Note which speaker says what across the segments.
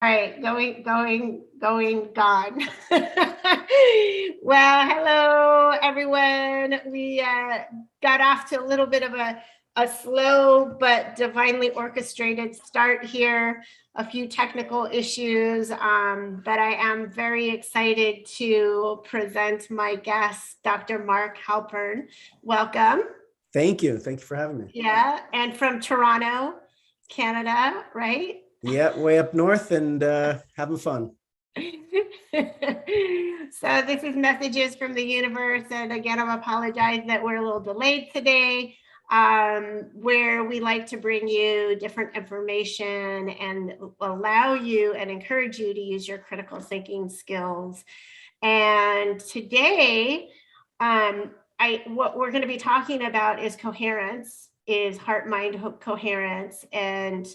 Speaker 1: All right, gone. Well, hello, everyone. We got off to a little bit of a slow but divinely orchestrated start here. A few technical issues, but I am very excited to present my guest, Dr. Mark Halpern. Welcome.
Speaker 2: Thank you. Thank you for having me.
Speaker 1: Yeah, and from Toronto, Canada, right?
Speaker 2: Yeah, way up north and having fun.
Speaker 1: So this is Messages from the Universe. And again, I apologize that we're a little delayed today, where we like to bring you different information and allow you and encourage you to use your critical thinking skills. And today, what we're going to be talking about is coherence, is heart-mind coherence. And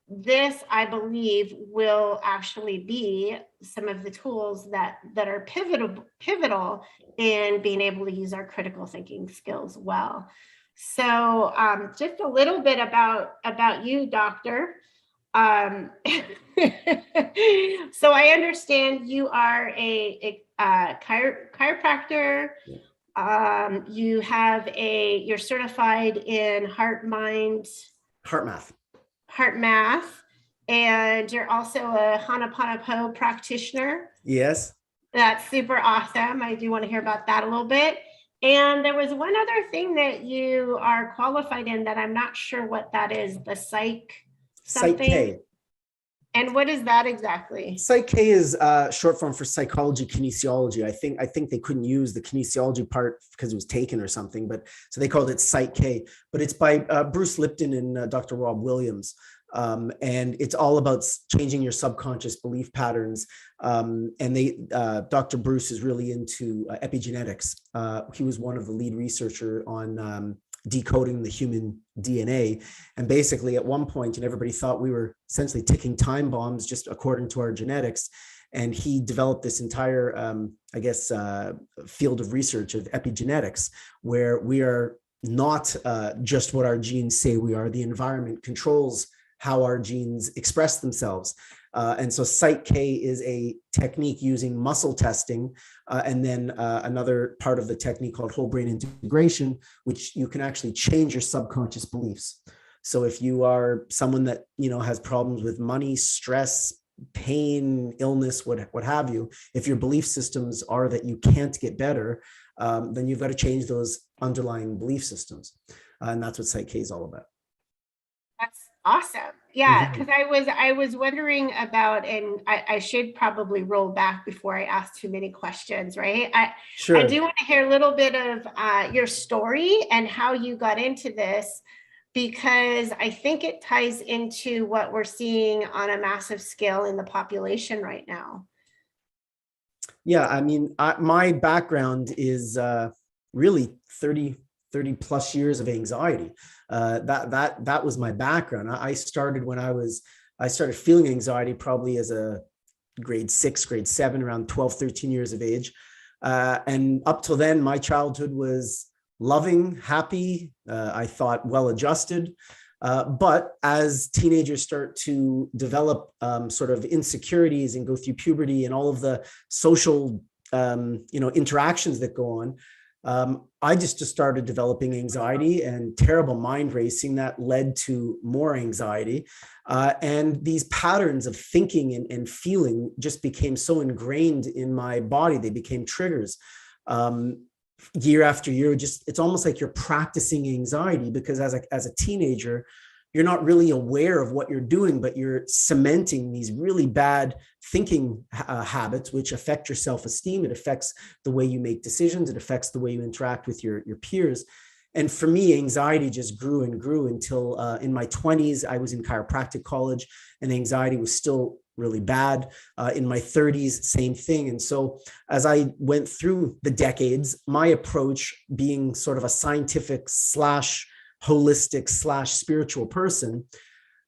Speaker 1: this, I believe, will actually be some of the tools that are pivotal in being able to use our critical thinking skills well. So just a little bit about you, Doctor. So I understand you are a chiropractor. You're certified in
Speaker 2: HeartMath.
Speaker 1: and you're also a Ho'oponopono practitioner.
Speaker 2: Yes.
Speaker 1: That's super awesome. I do want to hear about that a little bit. And there was one other thing that you are qualified in that I'm not sure what that is, the
Speaker 2: psychk.
Speaker 1: And what is that exactly?
Speaker 2: Psychk is short form for psychology kinesiology. I think they couldn't use the kinesiology part because it was taken or something, but so they called it psychk. But it's by Bruce Lipton and Dr. Rob Williams. And it's all about changing your subconscious belief patterns. And Dr. Bruce is really into epigenetics. He was one of the lead researcher on decoding the human DNA. And basically at one point, and everybody thought we were essentially ticking time bombs just according to our genetics. And he developed this entire, field of research of epigenetics, where we are not just what our genes say we are. The environment controls how our genes express themselves. And so psychk is a technique using muscle testing, and then another part of the technique called whole brain integration, which you can actually change your subconscious beliefs. So if you are someone that has problems with money, stress, pain, illness, what have you, if your belief systems are that you can't get better, then you've got to change those underlying belief systems. And that's what psychk is all about.
Speaker 1: That's awesome. Yeah, because I was wondering about, and I should probably roll back before I ask too many questions, right?
Speaker 2: Sure.
Speaker 1: I do want to hear a little bit of your story and how you got into this, because I think it ties into what we're seeing on a massive scale in the population right now.
Speaker 2: Yeah, I mean, my background is really 30 plus years of anxiety. That was my background. I started feeling anxiety probably as a grade 6, grade 7, around 12, 13 years of age. And up till then, my childhood was loving, happy, I thought well-adjusted. But as teenagers start to develop sort of insecurities and go through puberty and all of the social interactions that go on, I just started developing anxiety and terrible mind racing that led to more anxiety. And these patterns of thinking and feeling just became so ingrained in my body. They became triggers. Year after year, it's almost like you're practicing anxiety, because as a teenager, you're not really aware of what you're doing, but you're cementing these really bad thinking habits, which affect your self-esteem. It affects the way you make decisions. It affects the way you interact with your peers. And for me, anxiety just grew and grew until in my 20s, I was in chiropractic college, and anxiety was still really bad. In my 30s, same thing. And so as I went through the decades, my approach, being sort of a scientific / holistic / spiritual person,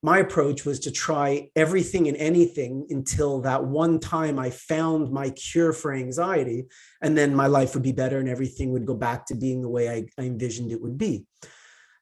Speaker 2: my approach was to try everything and anything until that one time I found my cure for anxiety, and then my life would be better and everything would go back to being the way I envisioned it would be.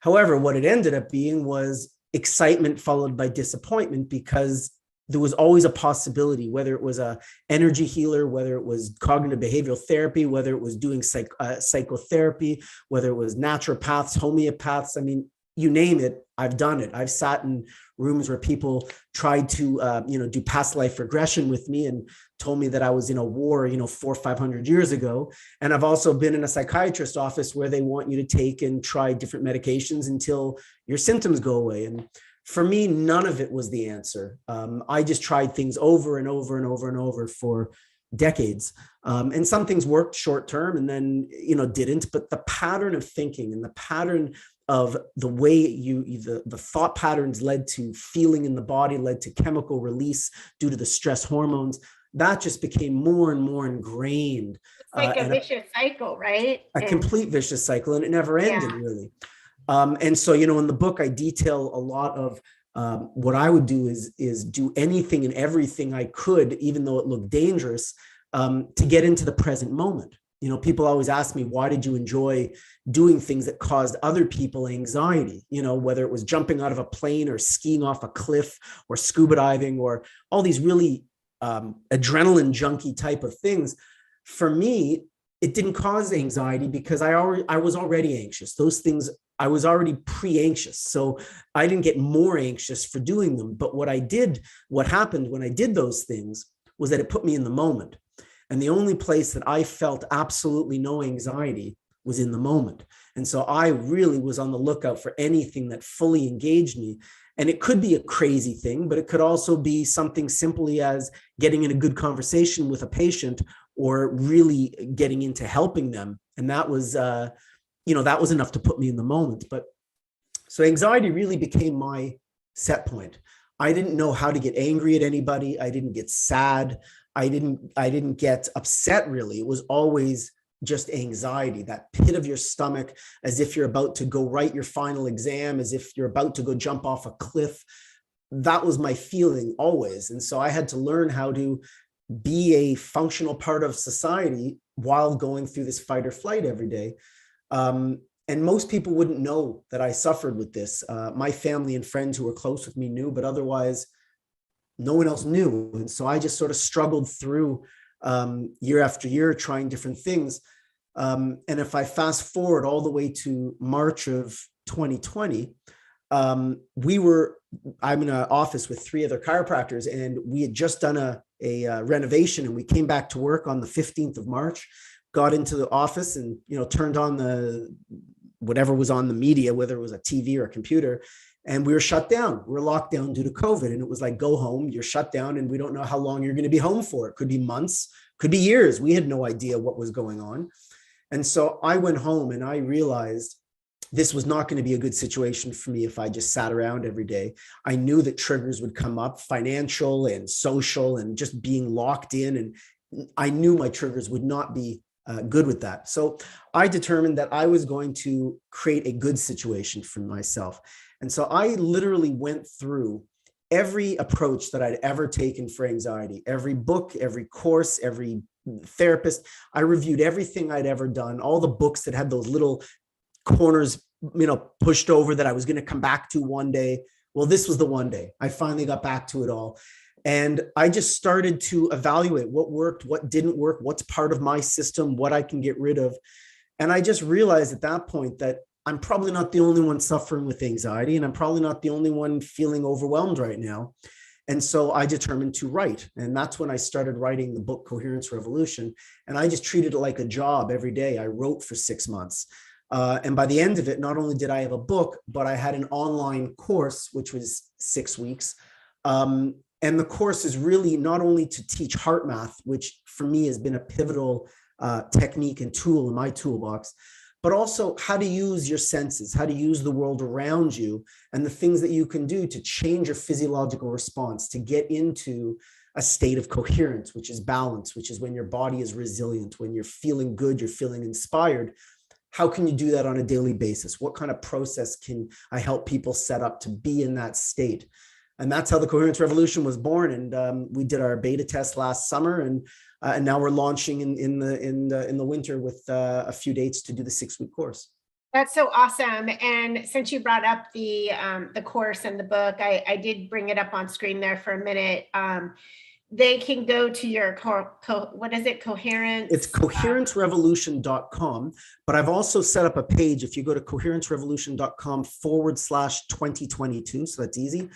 Speaker 2: However, what it ended up being was excitement followed by disappointment, because there was always a possibility, whether it was a energy healer, whether it was cognitive behavioral therapy, whether it was doing psychotherapy, whether it was naturopaths, homeopaths. I mean, you name it, I've done it. I've sat in rooms where people tried to, do past life regression with me and told me that I was in a war, 400 or 500 years ago. And I've also been in a psychiatrist's office where they want you to take and try different medications until your symptoms go away. And for me, none of it was the answer. I just tried things over and over and over and over for decades. And some things worked short term and then, didn't. But the pattern of thinking and the pattern of the way the thought patterns led to feeling in the body, led to chemical release due to the stress hormones, that just became more and more ingrained.
Speaker 1: It's like a vicious cycle, right?
Speaker 2: A complete vicious cycle, and it never ended, really. And so, in the book, I detail a lot of what I would do is do anything and everything I could, even though it looked dangerous, to get into the present moment. People always ask me, why did you enjoy doing things that caused other people anxiety? Whether it was jumping out of a plane or skiing off a cliff or scuba diving or all these really adrenaline junkie type of things. For me, it didn't cause anxiety because I was already anxious. Those things, I was already pre-anxious. So I didn't get more anxious for doing them. But what happened when I did those things was that it put me in the moment. And the only place that I felt absolutely no anxiety was in the moment. And so I really was on the lookout for anything that fully engaged me. And it could be a crazy thing, but it could also be something simply as getting in a good conversation with a patient or really getting into helping them. And that was, that was enough to put me in the moment. But so anxiety really became my set point. I didn't know how to get angry at anybody. I didn't get sad. I didn't get upset, really. It was always just anxiety, that pit of your stomach, as if you're about to go write your final exam, as if you're about to go jump off a cliff. That was my feeling always. And so I had to learn how to be a functional part of society while going through this fight or flight every day. And most people wouldn't know that I suffered with this. My family and friends who were close with me knew, but otherwise, no one else knew. And so I just sort of struggled through year after year, trying different things. And if I fast forward all the way to March of 2020, I'm in an office with 3 other chiropractors, and we had just done a renovation, and we came back to work on the 15th of March, got into the office and, turned on whatever was on the media, whether it was a TV or a computer. And we were shut down. We were locked down due to COVID. And it was like, go home, you're shut down, and we don't know how long you're going to be home for. It could be months, could be years. We had no idea what was going on. And so I went home and I realized this was not going to be a good situation for me if I just sat around every day. I knew that triggers would come up, financial and social, and just being locked in. And I knew my triggers would not be good with that. So I determined that I was going to create a good situation for myself. And so I literally went through every approach that I'd ever taken for anxiety, every book, every course, every therapist. I reviewed everything I'd ever done, all the books that had those little corners, pushed over that I was going to come back to one day. Well, this was the one day I finally got back to it all. And I just started to evaluate what worked, what didn't work, what's part of my system, what I can get rid of. And I just realized at that point that I'm probably not the only one suffering with anxiety, and I'm probably not the only one feeling overwhelmed right now. And so I determined to write. And that's when I started writing the book, Coherence Revolution. And I just treated it like a job every day. I wrote for 6 months. And by the end of it, not only did I have a book, but I had an online course, which was 6 weeks. And the course is really not only to teach HeartMath, which for me has been a pivotal technique and tool in my toolbox, but also how to use your senses, how to use the world around you, and the things that you can do to change your physiological response, to get into a state of coherence, which is balance, which is when your body is resilient, when you're feeling good, you're feeling inspired. How can you do that on a daily basis? What kind of process can I help people set up to be in that state? And that's how the Coherence Revolution was born. And we did our beta test last summer, and now we're launching in the winter with a few dates to do the 6-week course.
Speaker 1: That's so awesome. And since you brought up the course and the book, I did bring it up on screen there for a minute. They can go to your what is it, coherence?
Speaker 2: It's coherencerevolution.com, but I've also set up a page. If you go to coherencerevolution.com/2022, so that's easy.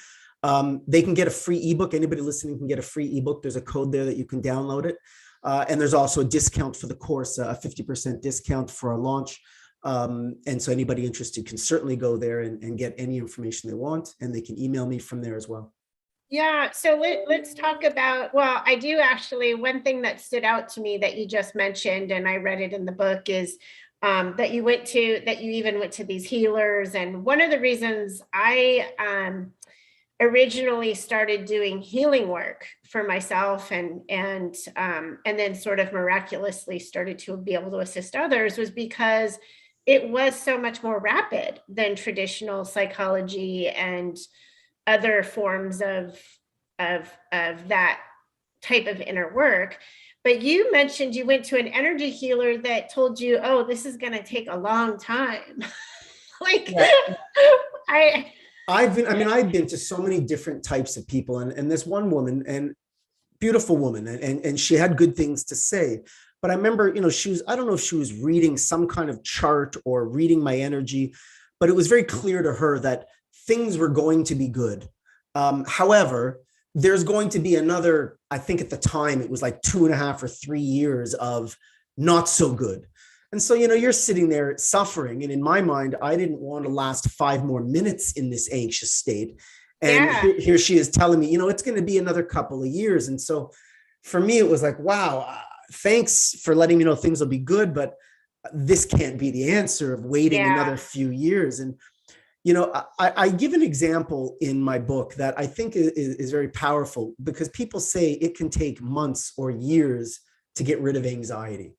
Speaker 2: They can get a free ebook. Anybody listening can get a free ebook. There's a code there that you can download it. And there's also a discount for the course, a 50% discount for our launch. And so anybody interested can certainly go there and get any information they want, and they can email me from there as well.
Speaker 1: Yeah, so let's talk about, well, I do actually, one thing that stood out to me that you just mentioned, and I read it in the book, is that you even went to these healers. And one of the reasons I originally started doing healing work for myself and then sort of miraculously started to be able to assist others was because it was so much more rapid than traditional psychology and other forms of that type of inner work. But you mentioned you went to an energy healer that told you, oh, this is going to take a long time. Like, yeah.
Speaker 2: I've been to so many different types of people, and this one woman, and beautiful woman, and she had good things to say. But I remember, I don't know if she was reading some kind of chart or reading my energy, but it was very clear to her that things were going to be good. However, there's going to be another, I think at the time it was like 2.5 or 3 years of not so good. And so, you're sitting there suffering. And in my mind, I didn't want to last 5 more minutes in this anxious state. And yeah. Here she is telling me, it's going to be another couple of years. And so for me, it was like, wow, thanks for letting me know things will be good, but this can't be the answer of waiting another few years. And I give an example in my book that I think is very powerful, because people say it can take months or years to get rid of anxiety.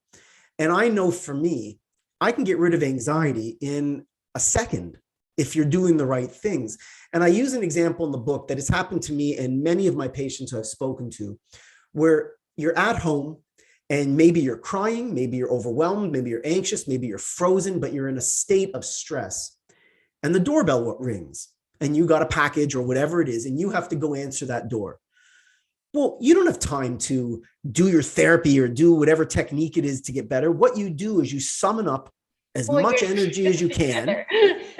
Speaker 2: And I know for me, I can get rid of anxiety in a second if you're doing the right things. And I use an example in the book that has happened to me and many of my patients who I've spoken to, where you're at home and maybe you're crying, maybe you're overwhelmed, maybe you're anxious, maybe you're frozen, but you're in a state of stress. And the doorbell rings and you got a package or whatever it is, and you have to go answer that door. Well, you don't have time to do your therapy or do whatever technique it is to get better. What you do is you summon up as much energy as you can.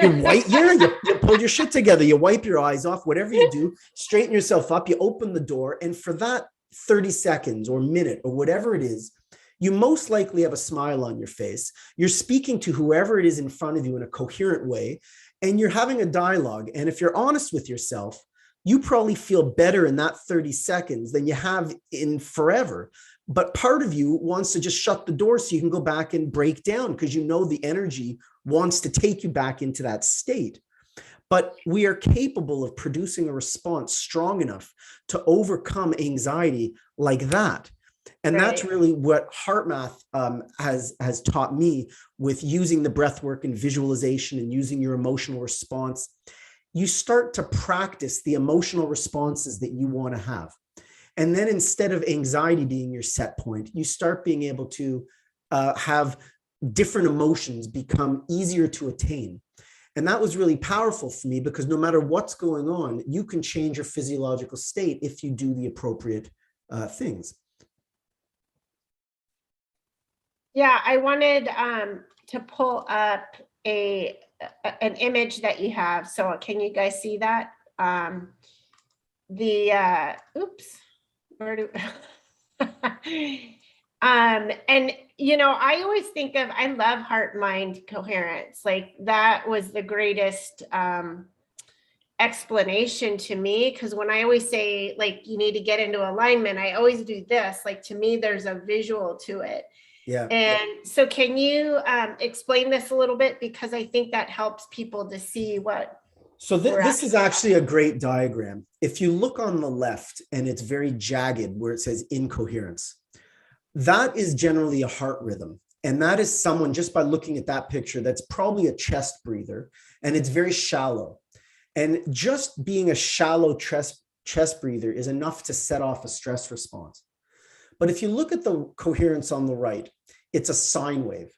Speaker 2: You pull your shit together, you wipe your eyes off, whatever you do, straighten yourself up, you open the door. And for that 30 seconds or minute or whatever it is, you most likely have a smile on your face. You're speaking to whoever it is in front of you in a coherent way, and you're having a dialogue. And if you're honest with yourself, you probably feel better in that 30 seconds than you have in forever. But part of you wants to just shut the door so you can go back and break down, because the energy wants to take you back into that state. But we are capable of producing a response strong enough to overcome anxiety like that. And that's really what HeartMath has taught me, with using the breath work and visualization and using your emotional response. You start to practice the emotional responses that you want to have. And then instead of anxiety being your set point, you start being able to have different emotions become easier to attain. And that was really powerful for me, because no matter what's going on, you can change your physiological state if you do the appropriate things.
Speaker 1: Yeah, I wanted to pull up an image that you have. So can you guys see that? Oops, where do and I always think of, I love heart mind coherence. Like, that was the greatest explanation to me, because when I always say, like, you need to get into alignment, I always do this. Like, to me, there's a visual to it.
Speaker 2: Yeah.
Speaker 1: And so can you explain this a little bit? Because I think that helps people to see what.
Speaker 2: So this is actually a great diagram. If you look on the left, and it's very jagged where it says incoherence, that is generally a heart rhythm. And that is someone, just by looking at that picture, that's probably a chest breather, and it's very shallow. And just being a shallow chest breather is enough to set off a stress response. But if you look at the coherence on the right, it's a sine wave.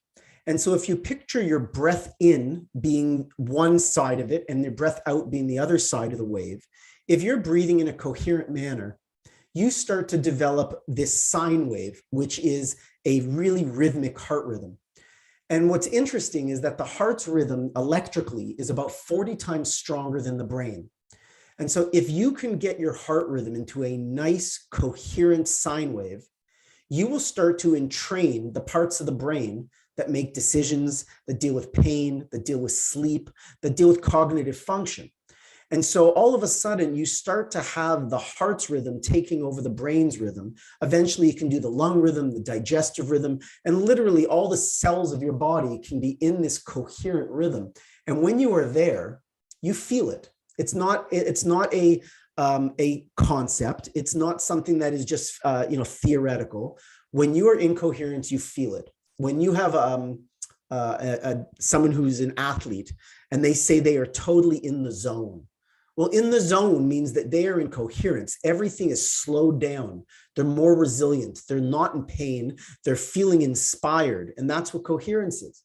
Speaker 2: And so if you picture your breath in being one side of it and your breath out being the other side of the wave, if you're breathing in a coherent manner, you start to develop this sine wave, which is a really rhythmic heart rhythm. And what's interesting is that the heart's rhythm electrically is about 40 times stronger than the brain. And so if you can get your heart rhythm into a nice coherent sine wave, you will start to entrain the parts of the brain that make decisions, that deal with pain, that deal with sleep, that deal with cognitive function. And so all of a sudden, you start to have the heart's rhythm taking over the brain's rhythm. Eventually, you can do the lung rhythm, the digestive rhythm, and literally all the cells of your body can be in this coherent rhythm. And when you are there, you feel it. It's not a concept. It's not something that is just theoretical. When you are in coherence, you feel it. When you have someone who's an athlete and they say they are totally in the zone. Well, in the zone means that they are in coherence. Everything is slowed down. They're more resilient. They're not in pain. They're feeling inspired. And that's what coherence is.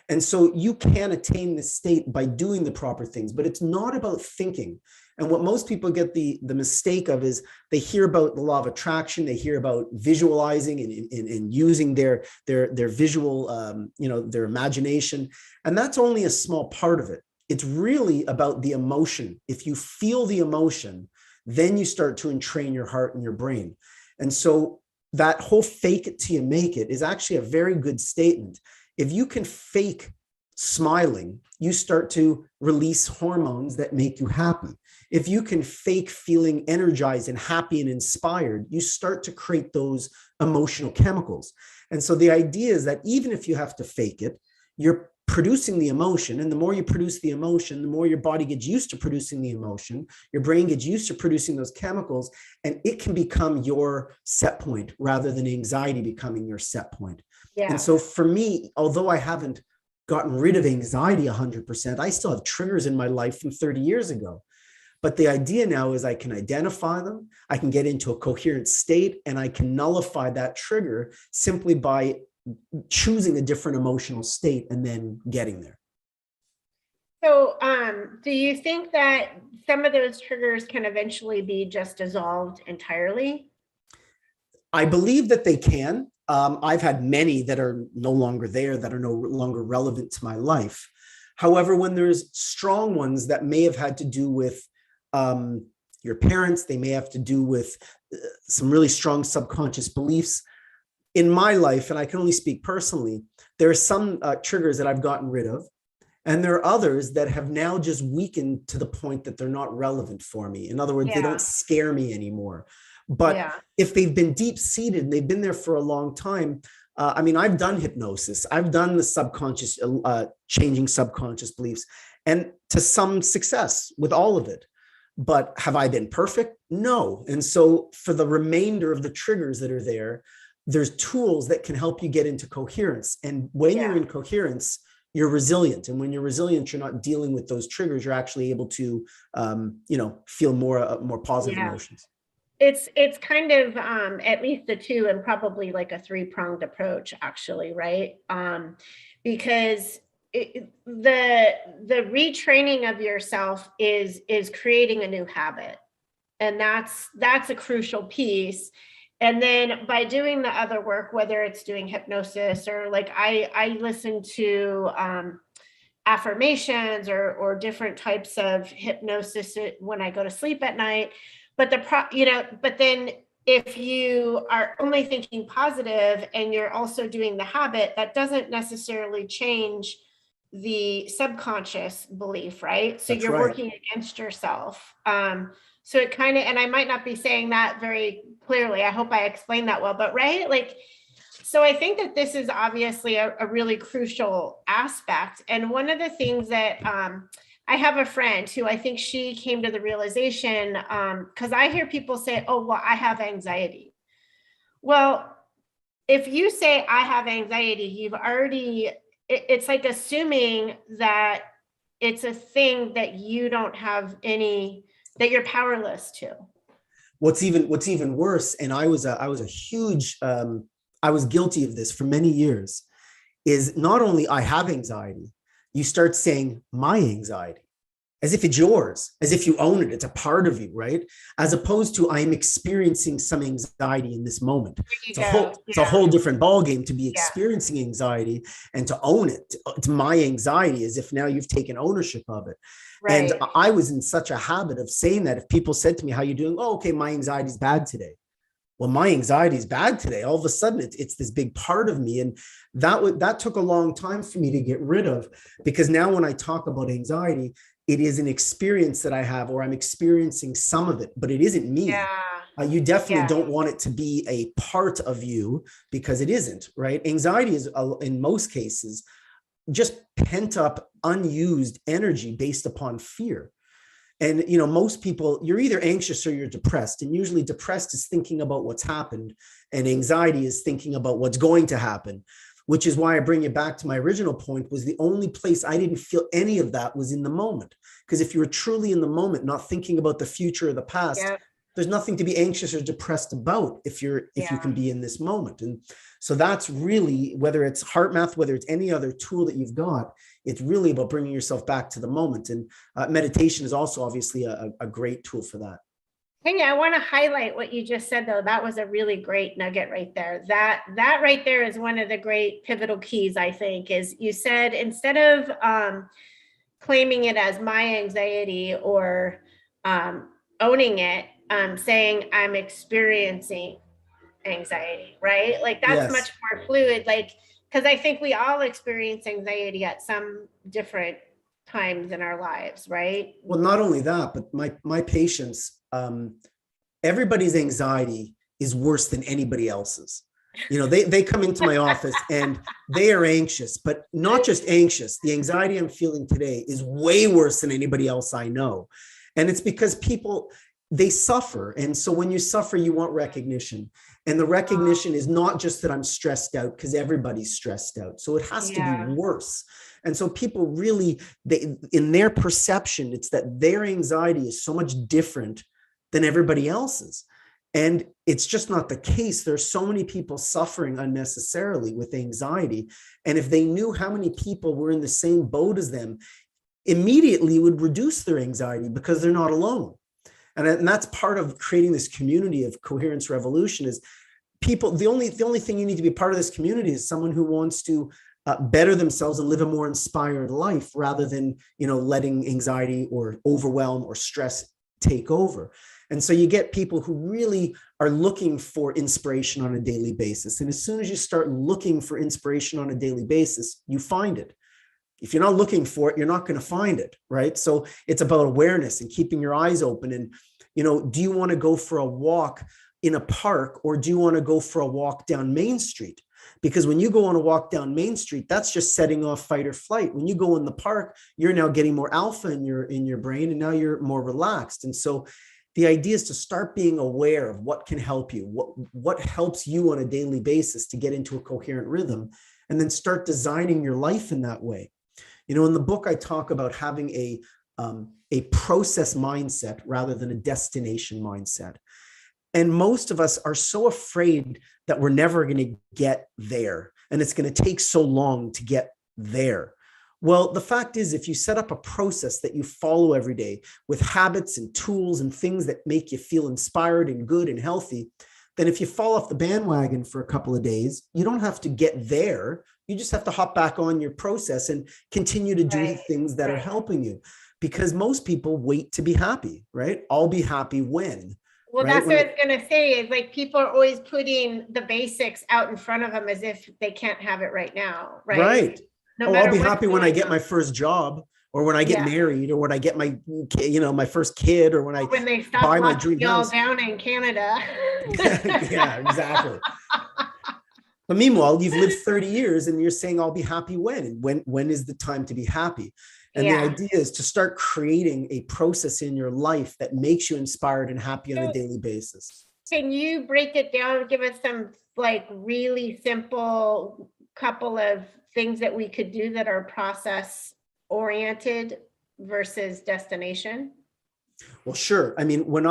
Speaker 2: And so you can attain this state by doing the proper things, but it's not about thinking. And what most people get the mistake of is they hear about the law of attraction, they hear about visualizing and using their visual, their imagination. And that's only a small part of it. It's really about the emotion. If you feel the emotion, then you start to entrain your heart and your brain. And so that whole fake it till you make it is actually a very good statement. If you can fake smiling, you start to release hormones that make you happy. If you can fake feeling energized and happy and inspired, you start to create those emotional chemicals. And so the idea is that even if you have to fake it, you're producing the emotion. And the more you produce the emotion, the more your body gets used to producing the emotion. Your brain gets used to producing those chemicals, and it can become your set point rather than anxiety becoming your set point. Yeah. And so for me, although I haven't gotten rid of anxiety 100%, I still have triggers in my life from 30 years ago. But the idea now is I can identify them, I can get into a coherent state, and I can nullify that trigger simply by choosing a different emotional state and then getting there.
Speaker 1: So do you think that some of those triggers can eventually be just dissolved entirely?
Speaker 2: I believe that they can. I've had many that are no longer there, that are no longer relevant to my life. However, when there's strong ones that may have had to do with your parents, they may have to do with some really strong subconscious beliefs. In my life, and I can only speak personally, there are some triggers that I've gotten rid of, and there are others that have now just weakened to the point that they're not relevant for me. In other words, they don't scare me anymore. But if they've been deep-seated and they've been there for a long time, I've done hypnosis. I've done the subconscious, changing subconscious beliefs, and to some success with all of it. But have I been perfect? No. And so for the remainder of the triggers that are there, there's tools that can help you get into coherence. And when you're in coherence, you're resilient. And when you're resilient, you're not dealing with those triggers. You're actually able to, feel more positive emotions.
Speaker 1: It's kind of at least the two, and probably like a three-pronged approach, actually, right? Because the retraining of yourself is creating a new habit, and that's a crucial piece. And then by doing the other work, whether it's doing hypnosis or like I listen to affirmations or different types of hypnosis when I go to sleep at night. But but then if you are only thinking positive and you're also doing the habit, that doesn't necessarily change the subconscious belief, right? So you're working against yourself. So it kind of, and I might not be saying that very clearly. I hope I explained that well, but right? Like, so I think that this is obviously a really crucial aspect. And one of the things that I have a friend who I think she came to the realization, because I hear people say, oh, well, I have anxiety. Well, if you say I have anxiety, you've already, it's like assuming that it's a thing that you don't have any, that you're powerless to.
Speaker 2: What's even worse, and I was guilty of this for many years, is not only I have anxiety, you start saying my anxiety, as if it's yours, as if you own it. It's a part of you, right? As opposed to I'm experiencing some anxiety in this moment.
Speaker 1: There you go.
Speaker 2: It's a whole different ballgame to be
Speaker 1: Yeah.
Speaker 2: experiencing anxiety and to own it. It's my anxiety, as if now you've taken ownership of it.
Speaker 1: Right.
Speaker 2: And I was in such a habit of saying that. If people said to me, how you doing? Oh, okay, my anxiety is bad today. Well, my anxiety is bad today. All of a sudden, it's this big part of me. And that took a long time for me to get rid of, because now when I talk about anxiety, it is an experience that I have, or I'm experiencing some of it, but it isn't me.
Speaker 1: Yeah.
Speaker 2: You definitely don't want it to be a part of you, because it isn't, right? Anxiety is, in most cases, just pent up, unused energy based upon fear. And, most people, you're either anxious or you're depressed. And usually depressed is thinking about what's happened, and anxiety is thinking about what's going to happen, which is why I bring you back to my original point. Was the only place I didn't feel any of that was in the moment. Because if you were truly in the moment, not thinking about the future or the past, there's nothing to be anxious or depressed about if you can be in this moment. And so that's really, whether it's HeartMath, whether it's any other tool that you've got, it's really about bringing yourself back to the moment. And meditation is also obviously a great tool for that.
Speaker 1: Hey, I want to highlight what you just said, though. That was a really great nugget right there. That right there is one of the great pivotal keys, I think, is you said, instead of claiming it as my anxiety or owning it, saying I'm experiencing anxiety, right? Like that's much more fluid, like, because I think we all experience anxiety at some different times in our lives, right?
Speaker 2: Well, not only that, but my patients, everybody's anxiety is worse than anybody else's. They come into my office and they are anxious, but not just anxious. The anxiety I'm feeling today is way worse than anybody else I know. And it's because people, they suffer. And so when you suffer, you want recognition. And the recognition is not just that I'm stressed out, because everybody's stressed out. So it has to be worse. And so people really, in their perception, it's that their anxiety is so much different than everybody else's. And it's just not the case. There's so many people suffering unnecessarily with anxiety. And if they knew how many people were in the same boat as them, immediately would reduce their anxiety, because they're not alone. And that's part of creating this community of Coherence Revolution. Is people, the only thing you need to be part of this community is someone who wants to better themselves and live a more inspired life, rather than letting anxiety or overwhelm or stress take over. And so you get people who really are looking for inspiration on a daily basis. And as soon as you start looking for inspiration on a daily basis, you find it. If you're not looking for it, you're not going to find it, right? So it's about awareness and keeping your eyes open. And, do you want to go for a walk in a park, or do you want to go for a walk down Main Street? Because when you go on a walk down Main Street, that's just setting off fight or flight. When you go in the park, you're now getting more alpha in your brain, and now you're more relaxed. And so the idea is to start being aware of what can help you, what helps you on a daily basis to get into a coherent rhythm, and then start designing your life in that way. In the book, I talk about having a process mindset rather than a destination mindset. And most of us are so afraid that we're never going to get there, and it's going to take so long to get there. Well, the fact is, if you set up a process that you follow every day with habits and tools and things that make you feel inspired and good and healthy, then if you fall off the bandwagon for a couple of days, you don't have to get there. You just have to hop back on your process and continue to do the things that are helping you. Because most people wait to be happy, right? I'll be happy when.
Speaker 1: Well, that's what I was going to say, is like people are always putting the basics out in front of them as if they can't have it right now, right?
Speaker 2: Right. I'll be happy when I get my first job, or when I get married, or when I get my, my first kid, or when
Speaker 1: they stop
Speaker 2: buy my dream
Speaker 1: y'all
Speaker 2: house
Speaker 1: down in Canada.
Speaker 2: Yeah, exactly. But meanwhile, you've lived 30 years and you're saying, I'll be happy when is the time to be happy? And the idea is to start creating a process in your life that makes you inspired and happy on a daily basis.
Speaker 1: Can you break it down? Give us some like really simple couple of things that we could do that are process oriented versus destination?
Speaker 2: Well, sure. I mean, when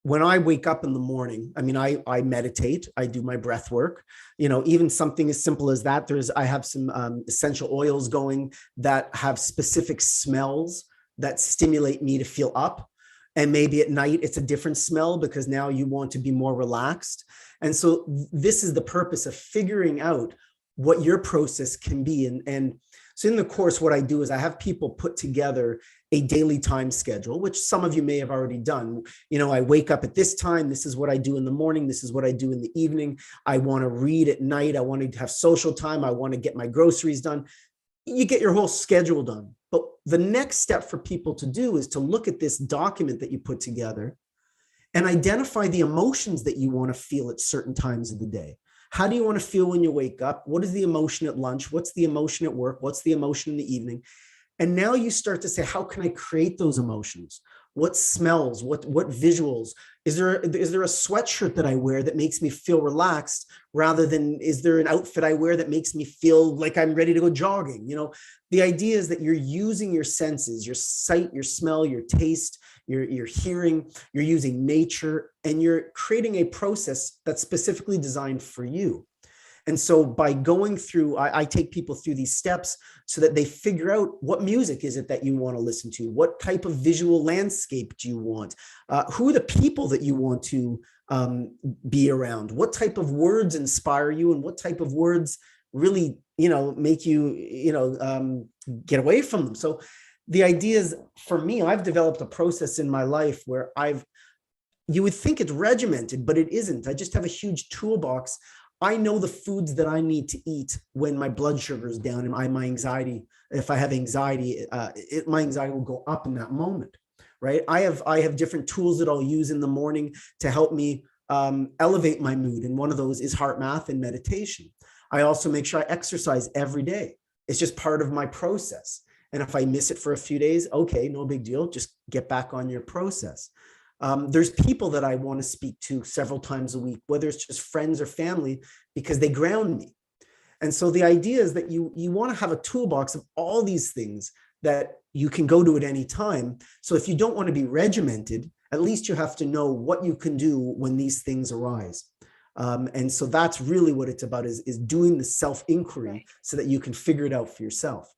Speaker 2: when I wake up in the morning, I mean, I meditate, I do my breath work, even something as simple as that. I have some essential oils going that have specific smells that stimulate me to feel up. And maybe at night it's a different smell because now you want to be more relaxed. And so this is the purpose of figuring out what your process can be. And so in the course, what I do is I have people put together a daily time schedule, which some of you may have already done. I wake up at this time. This is what I do in the morning. This is what I do in the evening. I want to read at night. I want to have social time. I want to get my groceries done. You get your whole schedule done. But the next step for people to do is to look at this document that you put together and identify the emotions that you want to feel at certain times of the day. How do you want to feel when you wake up? What is the emotion at lunch? What's the emotion at work? What's the emotion in the evening? And now you start to say, how can I create those emotions? What smells, what visuals? Is there a sweatshirt that I wear that makes me feel relaxed rather than, is there an outfit I wear that makes me feel like I'm ready to go jogging? The idea is that you're using your senses, your sight, your smell, your taste, your hearing, you're using nature, and you're creating a process that's specifically designed for you. And so by going through, I take people through these steps so that they figure out what music is it that you want to listen to? What type of visual landscape do you want? Who are the people that you want to be around? What type of words inspire you, and what type of words really, make you, get away from them? So the idea is, for me, I've developed a process in my life where you would think it's regimented, but it isn't. I just have a huge toolbox. I know the foods that I need to eat when my blood sugar is down and my anxiety, if I have anxiety, my anxiety will go up in that moment, right? I have different tools that I'll use in the morning to help me elevate my mood. And one of those is HeartMath and meditation. I also make sure I exercise every day. It's just part of my process. And if I miss it for a few days, okay, no big deal. Just get back on your process. There's people that I want to speak to several times a week, whether it's just friends or family, because they ground me. And so the idea is that you want to have a toolbox of all these things that you can go to at any time. So if you don't want to be regimented, at least you have to know what you can do when these things arise. And so that's really what it's about, is doing the self-inquiry so that you can figure it out for yourself.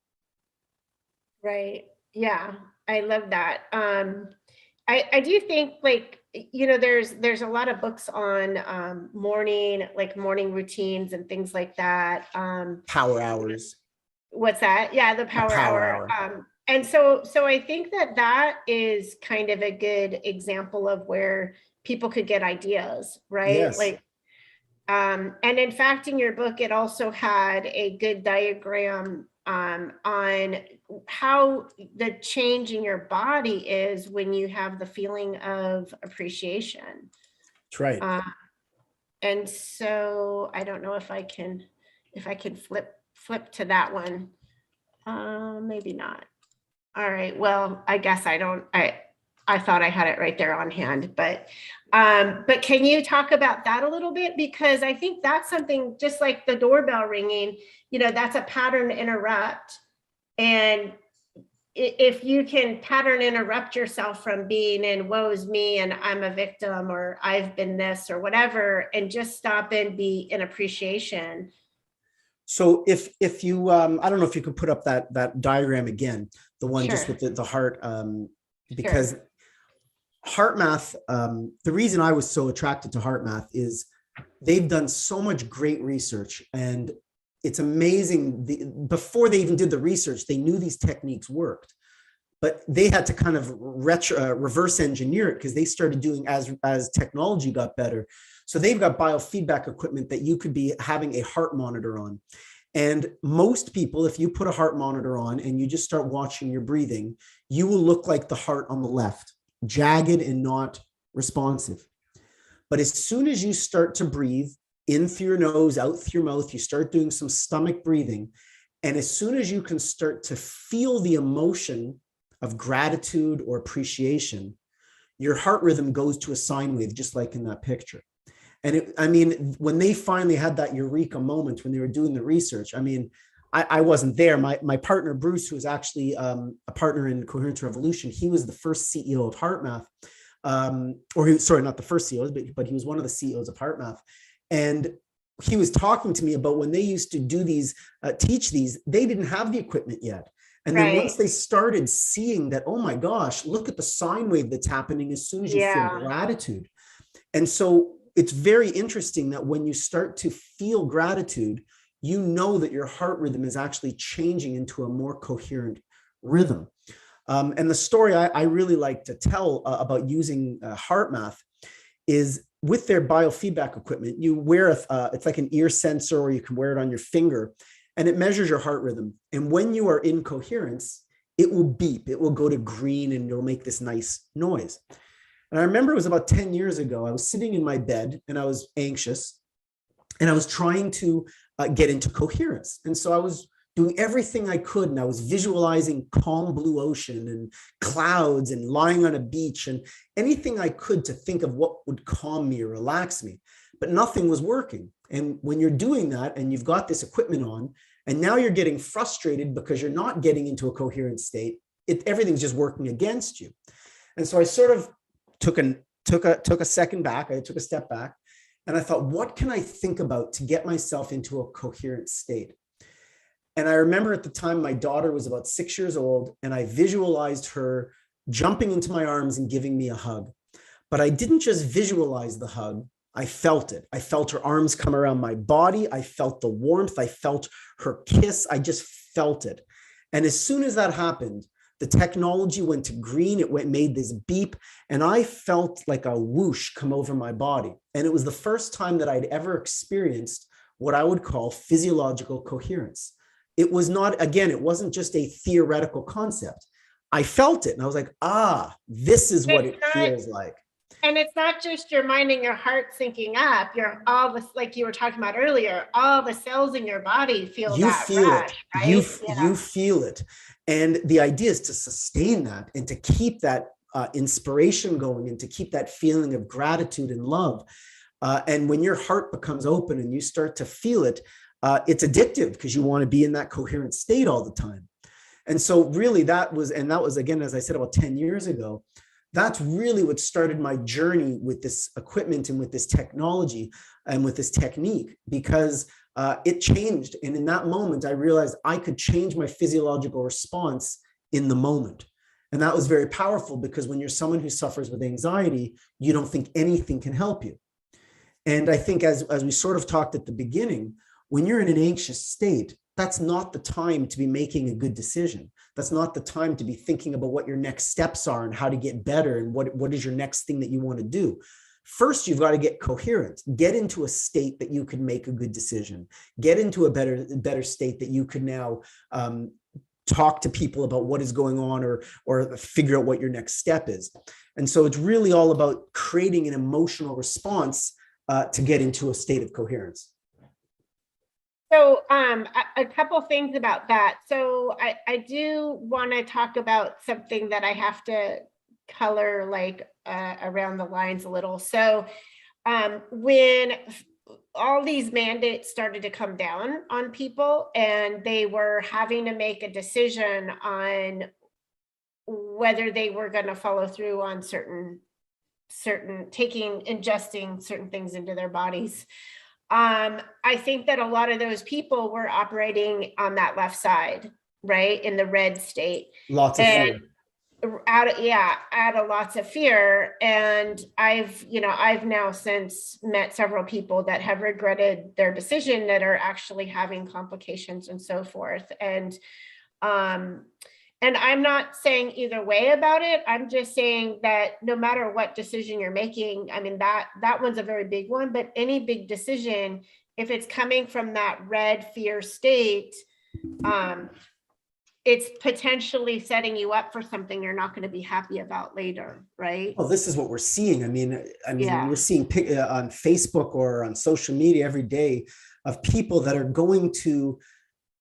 Speaker 1: Right. Yeah, I love that. I do think, there's a lot of books on morning routines and things like that.
Speaker 2: Power hours.
Speaker 1: What's that? Yeah, the power hour. And so I think that is kind of a good example of where people could get ideas, right?
Speaker 2: Yes.
Speaker 1: And in fact, in your book, it also had a good diagram on how the change in your body is when you have the feeling of appreciation.
Speaker 2: That's right.
Speaker 1: And so I don't know if I can flip to that one. Maybe not. All right. Well, I guess I thought I had it right there on hand, but can you talk about that a little bit? Because I think that's something, just like the doorbell ringing, that's a pattern interrupt. And if you can pattern interrupt yourself from being in woe's me and I'm a victim or I've been this or whatever, and just stop and be in appreciation.
Speaker 2: So if you, I don't know if you could put up that diagram again, the one
Speaker 1: Sure.
Speaker 2: just with the heart, because sure. HeartMath, the reason I was so attracted to HeartMath is they've done so much great research, and it's amazing. Before they even did the research, they knew these techniques worked, but they had to kind of reverse engineer it, because they started doing as technology got better. So they've got biofeedback equipment that you could be having a heart monitor on. And most people, if you put a heart monitor on and you just start watching your breathing, you will look like the heart on the left, jagged and not responsive. But as soon as you start to breathe in through your nose, out through your mouth, you start doing some stomach breathing. And as soon as you can start to feel the emotion of gratitude or appreciation, your heart rhythm goes to a sine wave, just like in that picture. And when they finally had that eureka moment, when they were doing the research, I wasn't there. My partner, Bruce, who was actually a partner in Coherence Revolution, he was the first CEO of HeartMath. or sorry, not the first CEOs, but he was one of the CEOs of HeartMath. And he was talking to me about when they used to do these, teach these, they didn't have the equipment yet. And then once they started seeing that, oh my gosh, look at the sine wave that's happening as soon as you feel gratitude. And so it's very interesting that when you start to feel gratitude, you know that your heart rhythm is actually changing into a more coherent rhythm. And the story I really like to tell about using HeartMath is with their biofeedback equipment. You wear it's like an ear sensor, or you can wear it on your finger, and it measures your heart rhythm. And when you are in coherence, it will beep, it will go to green, and it'll make this nice noise. And I remember it was about 10 years ago, I was sitting in my bed and I was anxious and I was trying to get into coherence. And so I was doing everything I could, and I was visualizing calm blue ocean and clouds and lying on a beach and anything I could to think of what would calm me or relax me, but nothing was working. And when you're doing that and you've got this equipment on, and now you're getting frustrated because you're not getting into a coherent state, everything's just working against you. And so I sort of took a second back, I took a step back, and I thought, what can I think about to get myself into a coherent state? And I remember at the time my daughter was about 6 years old, and I visualized her jumping into my arms and giving me a hug. But I didn't just visualize the hug, I felt it. I felt her arms come around my body. I felt the warmth. I felt her kiss. I just felt it. And as soon as that happened, the technology went to green. It made this beep, and I felt like a whoosh come over my body. And it was the first time that I'd ever experienced what I would call physiological coherence. It was not, again, it wasn't just a theoretical concept. I felt it, and I was like, this is what it feels like.
Speaker 1: And it's not just your mind and your heart syncing up. You're all this, like you were talking about earlier, all the cells in your body feel that rush, right?
Speaker 2: You feel it. And the idea is to sustain that and to keep that inspiration going and to keep that feeling of gratitude and love. And when your heart becomes open and you start to feel it, it's addictive because you want to be in that coherent state all the time. And so really that was, again, as I said, about 10 years ago, that's really what started my journey with this equipment and with this technology and with this technique, because it changed. And in that moment, I realized I could change my physiological response in the moment. And that was very powerful, because when you're someone who suffers with anxiety, you don't think anything can help you. And I think as we sort of talked at the beginning, when you're in an anxious state, that's not the time to be making a good decision. That's not the time to be thinking about what your next steps are and how to get better and what is your next thing that you want to do. First, you've got to get coherent, get into a state that you can make a good decision, get into a better state that you can now talk to people about what is going on or figure out what your next step is. And so it's really all about creating an emotional response to get into a state of coherence.
Speaker 1: So a couple things about that. So I do want to talk about something that I have to color like around the lines a little. So when all these mandates started to come down on people and they were having to make a decision on whether they were going to follow through on certain ingesting certain things into their bodies. I think that a lot of those people were operating on that left side, right? In the red state.
Speaker 2: Lots of fear.
Speaker 1: Out of lots of fear. And I've now since met several people that have regretted their decision, that are actually having complications and so forth. And I'm not saying either way about it. I'm just saying that no matter what decision you're making, I mean, that one's a very big one, but any big decision, if it's coming from that red fear state, it's potentially setting you up for something you're not going to be happy about later, right?
Speaker 2: Well, this is what we're seeing. I mean, we're seeing on Facebook or on social media every day of people that are going to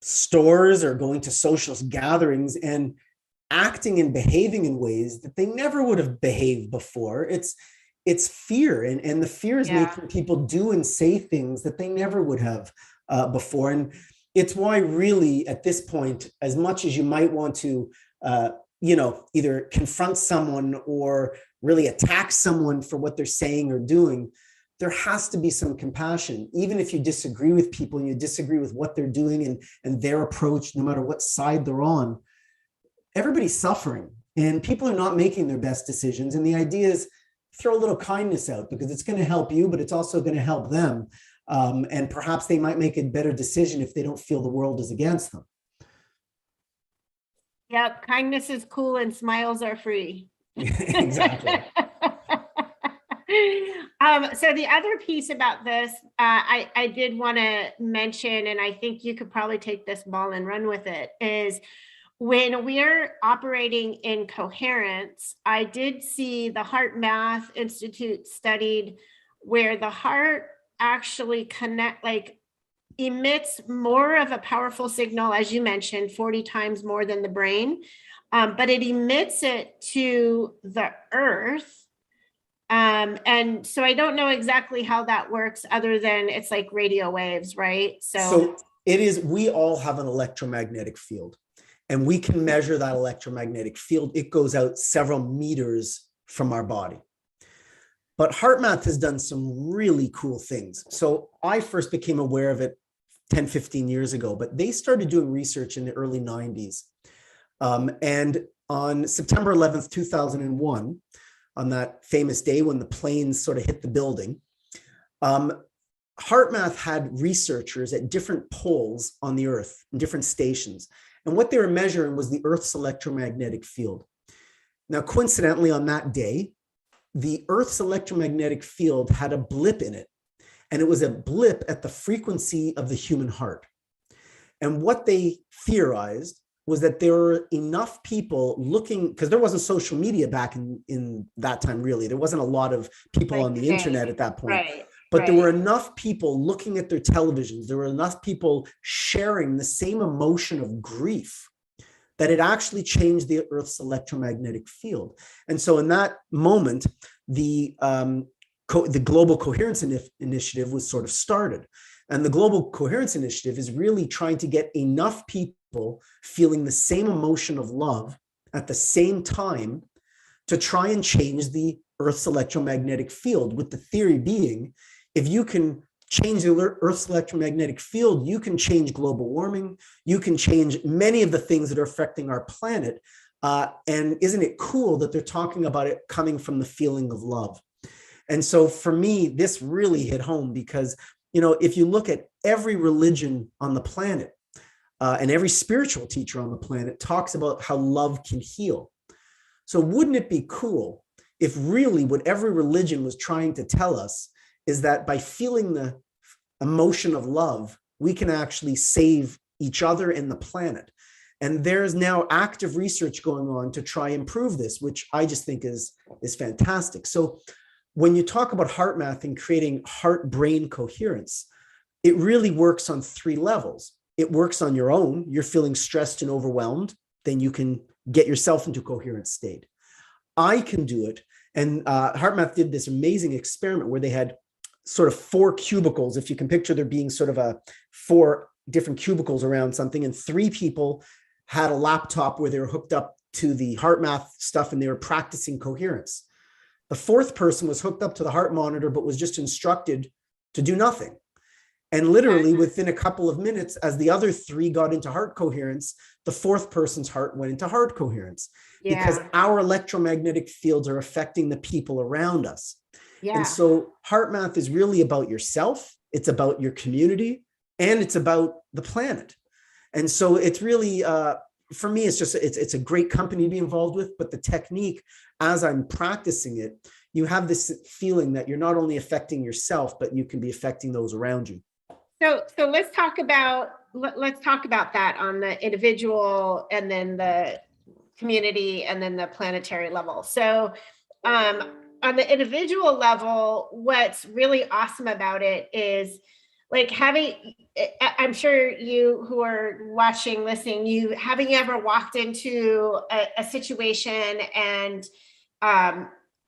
Speaker 2: stores or going to social gatherings and acting and behaving in ways that they never would have behaved before. It's fear, and the fear is making people do and say things that they never would have before. And it's why really at this point, as much as you might want to either confront someone or really attack someone for what they're saying or doing. There has to be some compassion, even if you disagree with people and you disagree with what they're doing and their approach, no matter what side they're on. Everybody's suffering and people are not making their best decisions. And the idea is throw a little kindness out, because it's going to help you, but it's also going to help them. And perhaps they might make a better decision if they don't feel the world is against them.
Speaker 1: Yep, kindness is cool and smiles are free.
Speaker 2: Exactly.
Speaker 1: So the other piece about this, I did want to mention, and I think you could probably take this ball and run with it, is when we're operating in coherence. I did see the HeartMath Institute studied where the heart actually emits more of a powerful signal, as you mentioned, 40 times more than the brain, but it emits it to the earth. And so I don't know exactly how that works, other than it's like radio waves, right?
Speaker 2: So it is, we all have an electromagnetic field, and we can measure that electromagnetic field. It goes out several meters from our body. But HeartMath has done some really cool things. So I first became aware of it 10, 15 years ago, but they started doing research in the early 90s. And on September 11th, 2001, on that famous day when the planes sort of hit the building, HeartMath had researchers at different poles on the Earth, in different stations. And what they were measuring was the Earth's electromagnetic field. Now, coincidentally, on that day, the Earth's electromagnetic field had a blip in it. And it was a blip at the frequency of the human heart. And what they theorized was that there were enough people looking, because there wasn't social media back in that time, really. There wasn't a lot of people on the internet at that point.
Speaker 1: Right.
Speaker 2: But there were enough people looking at their televisions. There were enough people sharing the same emotion of grief that it actually changed the Earth's electromagnetic field. And so in that moment, the Global Coherence Initiative was sort of started. And the Global Coherence Initiative is really trying to get enough people feeling the same emotion of love at the same time to try and change the Earth's electromagnetic field, with the theory being, if you can change the Earth's electromagnetic field, you can change global warming, you can change many of the things that are affecting our planet. And isn't it cool that they're talking about it coming from the feeling of love? And so for me, this really hit home, because, you know, if you look at every religion on the planet and every spiritual teacher on the planet talks about how love can heal. So wouldn't it be cool if really what every religion was trying to tell us is that by feeling the emotion of love, we can actually save each other and the planet? And there's now active research going on to try and prove this, which I just think is fantastic. So when you talk about HeartMath and creating heart-brain coherence, it really works on 3 levels. It works on your own. You're feeling stressed and overwhelmed, then you can get yourself into a coherent state. I can do it. And HeartMath did this amazing experiment where they had sort of 4 cubicles. If you can picture there being sort of 4 different cubicles around something, and 3 people had a laptop where they were hooked up to the HeartMath stuff and they were practicing coherence. The 4th person was hooked up to the heart monitor, but was just instructed to do nothing. And literally within a couple of minutes, as the other 3 got into heart coherence, the 4th person's heart went into heart coherence, because our electromagnetic fields are affecting the people around us. And so HeartMath is really about yourself. It's about your community, and it's about the planet. And so it's really, for me, it's a great company to be involved with, but the technique, as I'm practicing it, you have this feeling that you're not only affecting yourself, but you can be affecting those around you.
Speaker 1: So let's talk about that on the individual, and then the community, and then the planetary level. So on the individual level, what's really awesome about it is like I'm sure you who are watching, listening, having ever walked into a situation and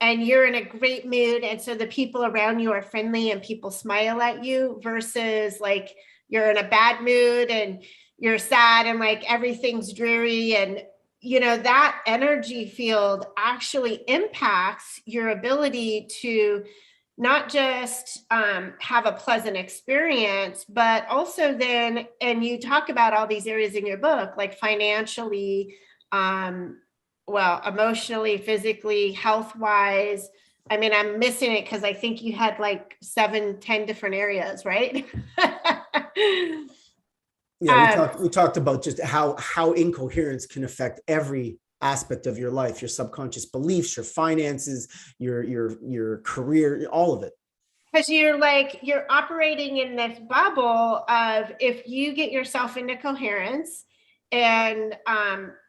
Speaker 1: you're in a great mood, and so the people around you are friendly and people smile at you, versus like you're in a bad mood and you're sad and like everything's dreary, and that energy field actually impacts your ability to not just have a pleasant experience, but also then, and you talk about all these areas in your book, like financially, emotionally, physically, health-wise. I mean, I'm missing it because I think you had like 7-10 different areas, right?
Speaker 2: Yeah, we talked about just how incoherence can affect every aspect of your life, your subconscious beliefs, your finances, your career, all of it.
Speaker 1: Because you're operating in this bubble of, if you get yourself into coherence, and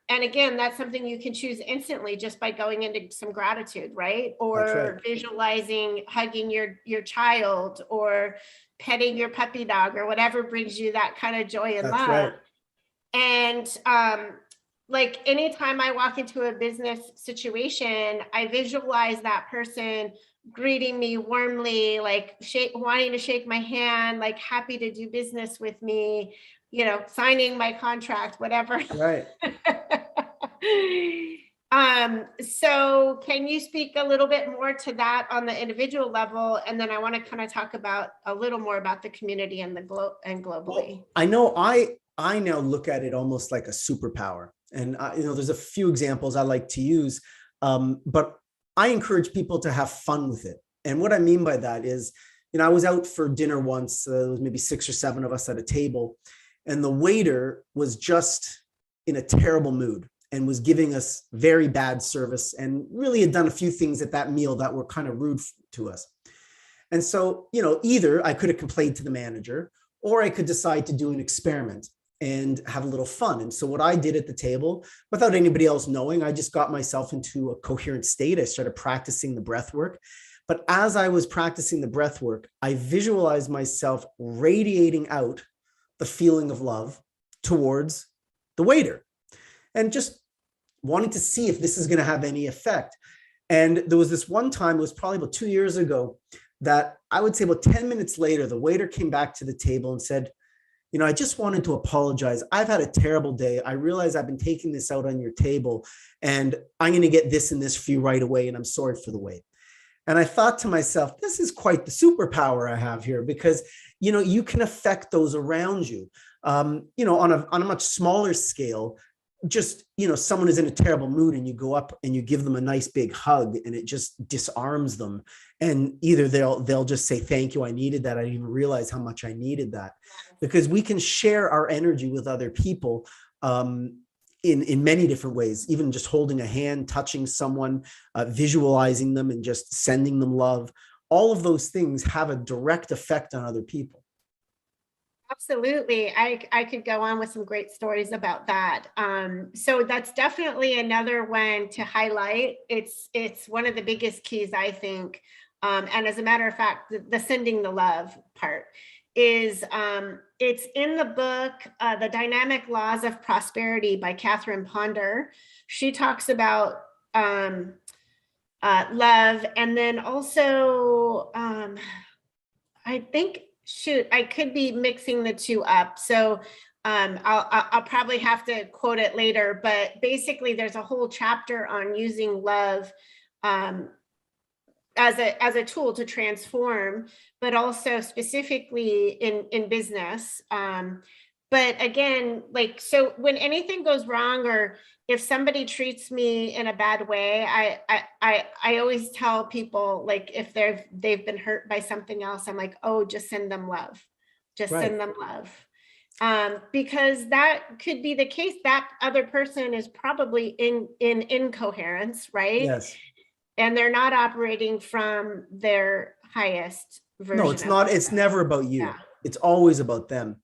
Speaker 1: again, that's something you can choose instantly just by going into some gratitude, right? Or
Speaker 2: Right.
Speaker 1: visualizing hugging your child, or petting your puppy dog, or whatever brings you that kind of joy and
Speaker 2: That's
Speaker 1: love.
Speaker 2: right.
Speaker 1: And like anytime I walk into a business situation, I visualize that person greeting me warmly, like wanting to shake my hand, like happy to do business with me, signing my contract, whatever.
Speaker 2: Right.
Speaker 1: So can you speak a little bit more to that on the individual level? And then I want to kind of talk about a little more about the community and globally.
Speaker 2: Well, I know I now look at it almost like a superpower. And there's a few examples I like to use, but I encourage people to have fun with it. And what I mean by that is, I was out for dinner once. There was maybe 6 or 7 of us at a table, and the waiter was just in a terrible mood and was giving us very bad service, and really had done a few things at that meal that were kind of rude to us. And so, either I could have complained to the manager, or I could decide to do an experiment and have a little fun. And so what I did at the table, without anybody else knowing, I just got myself into a coherent state. I started practicing the breath work. But as I was practicing the breath work, I visualized myself radiating out the feeling of love towards the waiter, and just wanting to see if this is going to have any effect. And there was this one time, it was probably about 2 years ago, that I would say about 10 minutes later, the waiter came back to the table and said, I just wanted to apologize. I've had a terrible day. I realize I've been taking this out on your table, and I'm going to get this and this for you right away. And I'm sorry for the wait. And I thought to myself, this is quite the superpower I have here, because, you can affect those around you, on a much smaller scale. Just, someone is in a terrible mood, and you go up and you give them a nice big hug, and it just disarms them. And either they'll just say, thank you, I needed that. I didn't even realize how much I needed that. Because we can share our energy with other people in many different ways, even just holding a hand, touching someone, visualizing them, and just sending them love. All of those things have a direct effect on other people.
Speaker 1: Absolutely. I could go on with some great stories about that. So that's definitely another one to highlight. It's one of the biggest keys, I think. And as a matter of fact, the sending the love part is, it's in the book, The Dynamic Laws of Prosperity by Catherine Ponder. She talks about love. And then also, I think, I could be mixing the two up. So I'll probably have to quote it later, but basically there's a whole chapter on using love as a tool to transform, but also specifically in business. But again, so when anything goes wrong, or if somebody treats me in a bad way, I always tell people, if they've been hurt by something else, I'm like, oh, just send them love. Just
Speaker 2: Right.
Speaker 1: send them love. Because that could be the case. That other person is probably in incoherence, right?
Speaker 2: Yes.
Speaker 1: And they're not operating from their highest version.
Speaker 2: No, it's not. It's never about you. Yeah. It's always about them.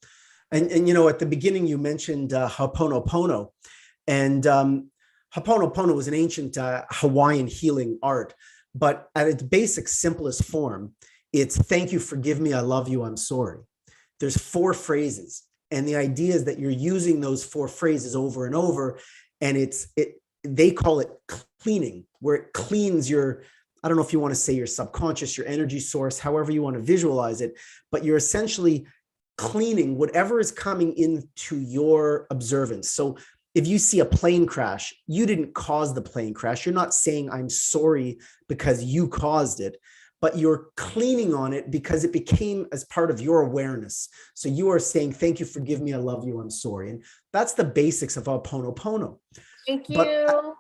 Speaker 2: And at the beginning, you mentioned Ho'oponopono. And Ho'oponopono was an ancient Hawaiian healing art. But at its basic, simplest form, it's thank you, forgive me, I love you, I'm sorry. There's 4 phrases. And the idea is that you're using those 4 phrases over and over. And they call it cleaning, where it cleans your, I don't know if you want to say your subconscious, your energy source, however you want to visualize it, but you're essentially cleaning whatever is coming into your observance. So if you see a plane crash, you didn't cause the plane crash. You're not saying I'm sorry because you caused it, but you're cleaning on it because it became as part of your awareness. So you are saying, thank you, forgive me, I love you, I'm sorry. And that's the basics of Ho'oponopono.
Speaker 1: Thank
Speaker 2: But
Speaker 1: you.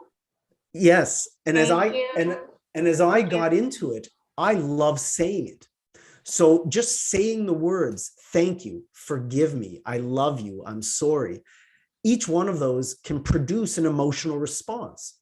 Speaker 2: yes, and as
Speaker 1: Thank
Speaker 2: I
Speaker 1: you.
Speaker 2: and as I got into it, I love saying it. So just saying the words, thank you, forgive me, I love you, I'm sorry, each one of those can produce an emotional response.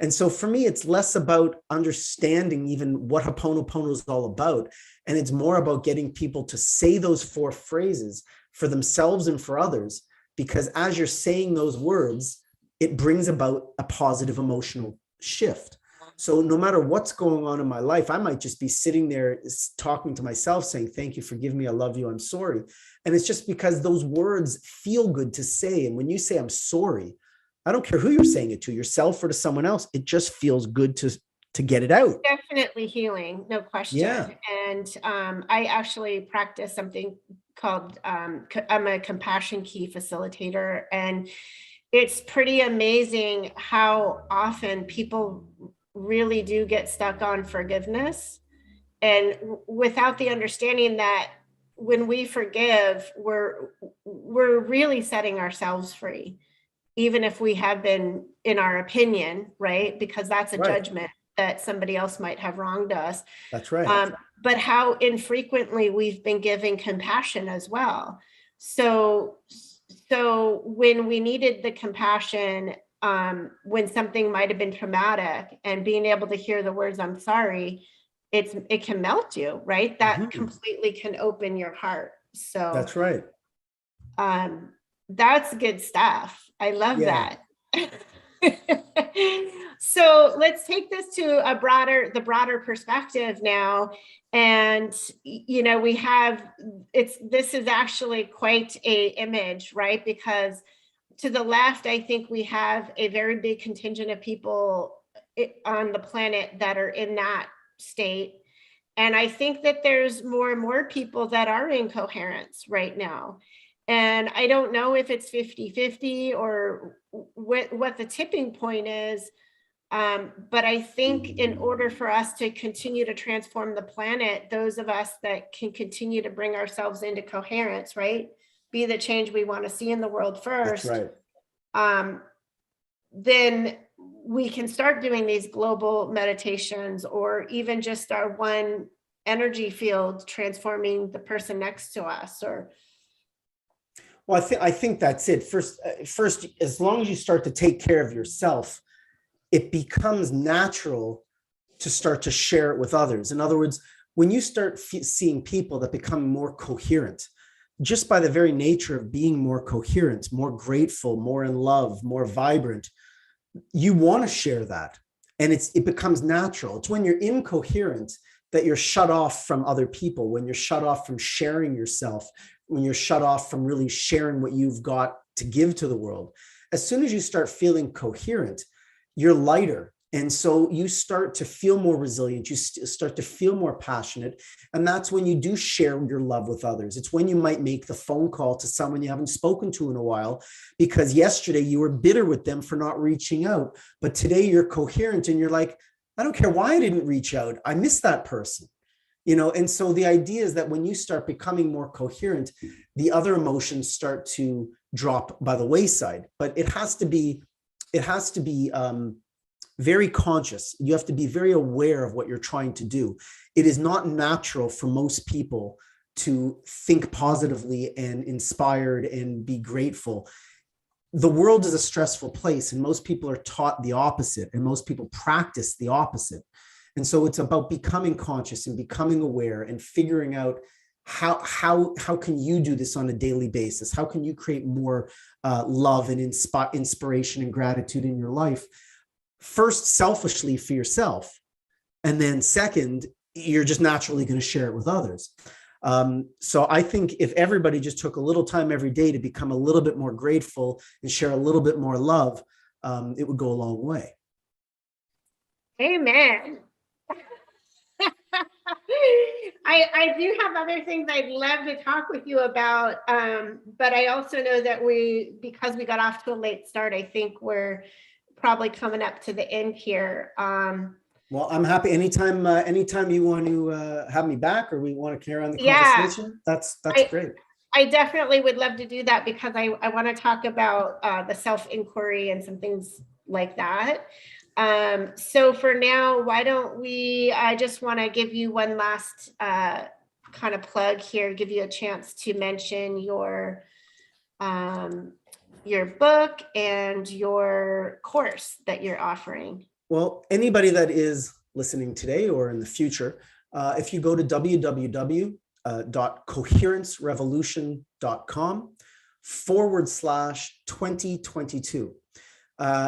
Speaker 2: And so for me, it's less about understanding even what Ho'oponopono is all about. And it's more about getting people to say those 4 phrases for themselves and for others, because as you're saying those words, it brings about a positive emotional shift. So no matter what's going on in my life, I might just be sitting there talking to myself saying, thank you, forgive me, I love you, I'm sorry. And it's just because those words feel good to say. And when you say, I'm sorry, I don't care who you're saying it to, yourself or to someone else, it just feels good to get it out.
Speaker 1: Definitely healing, no question.
Speaker 2: Yeah.
Speaker 1: And I actually practice something called, I'm a compassion key facilitator, and it's pretty amazing how often people really do get stuck on forgiveness, and without the understanding that when we forgive, we're really setting ourselves free, even if we have been, in our opinion, right? Because that's a judgment that somebody else might have wronged us.
Speaker 2: That's right.
Speaker 1: But how infrequently we've been giving compassion as well. So when we needed the compassion, when something might have been traumatic, and being able to hear the words, I'm sorry, it can melt you, right? That completely can open your heart. So
Speaker 2: that's right.
Speaker 1: That's good stuff. I love that. So let's take this to the broader perspective now. And, we have, this is actually quite a image, right? Because to the left, I think we have a very big contingent of people on the planet that are in that state. And I think that there's more and more people that are in coherence right now. And I don't know if it's 50-50 or what the tipping point is. But I think in order for us to continue to transform the planet, those of us that can continue to bring ourselves into coherence, right? Be the change we want to see in the world first.
Speaker 2: That's right.
Speaker 1: Then we can start doing these global meditations, or even just our one energy field transforming the person next to us. Or
Speaker 2: well, I think that's it. First, as long as you start to take care of yourself, it becomes natural to start to share it with others. In other words, when you start seeing people that become more coherent, just by the very nature of being more coherent, more grateful, more in love, more vibrant, you want to share that. And it becomes natural. It's when you're incoherent that you're shut off from other people, when you're shut off from sharing yourself, when you're shut off from really sharing what you've got to give to the world. As soon as you start feeling coherent, you're lighter. And so you start to feel more resilient. You start to feel more passionate. And that's when you do share your love with others. It's when you might make the phone call to someone you haven't spoken to in a while, because yesterday you were bitter with them for not reaching out. But today you're coherent and you're like, I don't care why I didn't reach out. I miss that person. And so the idea is that when you start becoming more coherent, the other emotions start to drop by the wayside. But it has to be very conscious. You have to be very aware of what you're trying to do. It is not natural for most people to think positively and inspired and be grateful. The world is a stressful place, and most people are taught the opposite, and most people practice the opposite. And so it's about becoming conscious and becoming aware and figuring out how can you do this on a daily basis? How can you create more love and inspiration and gratitude in your life? First, selfishly for yourself. And then second, you're just naturally going to share it with others. So I think if everybody just took a little time every day to become a little bit more grateful and share a little bit more love, it would go a long way.
Speaker 1: Amen. I do have other things I'd love to talk with you about, but I also know that because we got off to a late start, I think we're probably coming up to the end here.
Speaker 2: Well, I'm happy anytime you want to have me back, or we want to carry on the
Speaker 1: Yeah,
Speaker 2: conversation. That's great.
Speaker 1: I definitely would love to do that, because I want to talk about the self-inquiry and some things like that. So for now, why don't I just want to give you one last kind of plug here, give you a chance to mention your book and your course that you're offering.
Speaker 2: Well, anybody that is listening today or in the future, if you go to www.coherencerevolution.com/2022.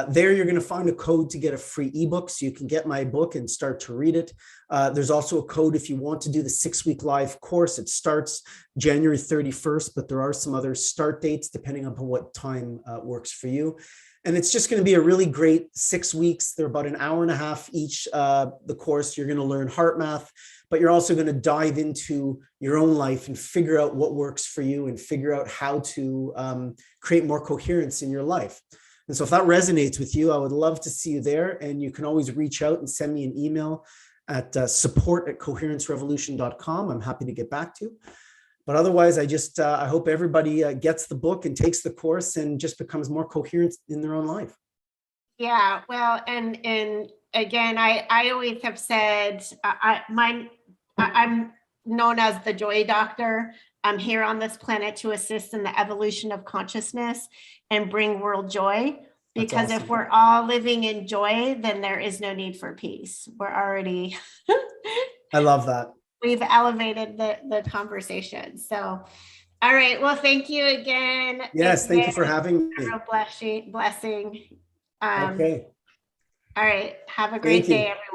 Speaker 2: There you're going to find a code to get a free ebook, so you can get my book and start to read it. There's also a code if you want to do the 6-week live course. It starts January 31st, but there are some other start dates depending upon what time works for you. And it's just going to be a really great 6 weeks. They're about an hour and a half each. The course, you're going to learn HeartMath, but you're also going to dive into your own life and figure out what works for you and figure out how to create more coherence in your life. And so if that resonates with you, I would love to see you there. And you can always reach out and send me an email at support@coherencerevolution.com. I'm happy to get back to you. But otherwise, I hope everybody gets the book and takes the course and just becomes more coherent in their own life.
Speaker 1: Yeah, well, and again, I always have said, I'm known as the joy doctor. I'm here on this planet to assist in the evolution of consciousness and bring world joy. Because if we're all living in joy, then there is no need for peace. We're already.
Speaker 2: I love that.
Speaker 1: We've elevated the conversation. So, all right. Well, thank you again.
Speaker 2: Yes, thank you for having me.
Speaker 1: A blessing.
Speaker 2: Okay.
Speaker 1: All right. Have a great day, everyone.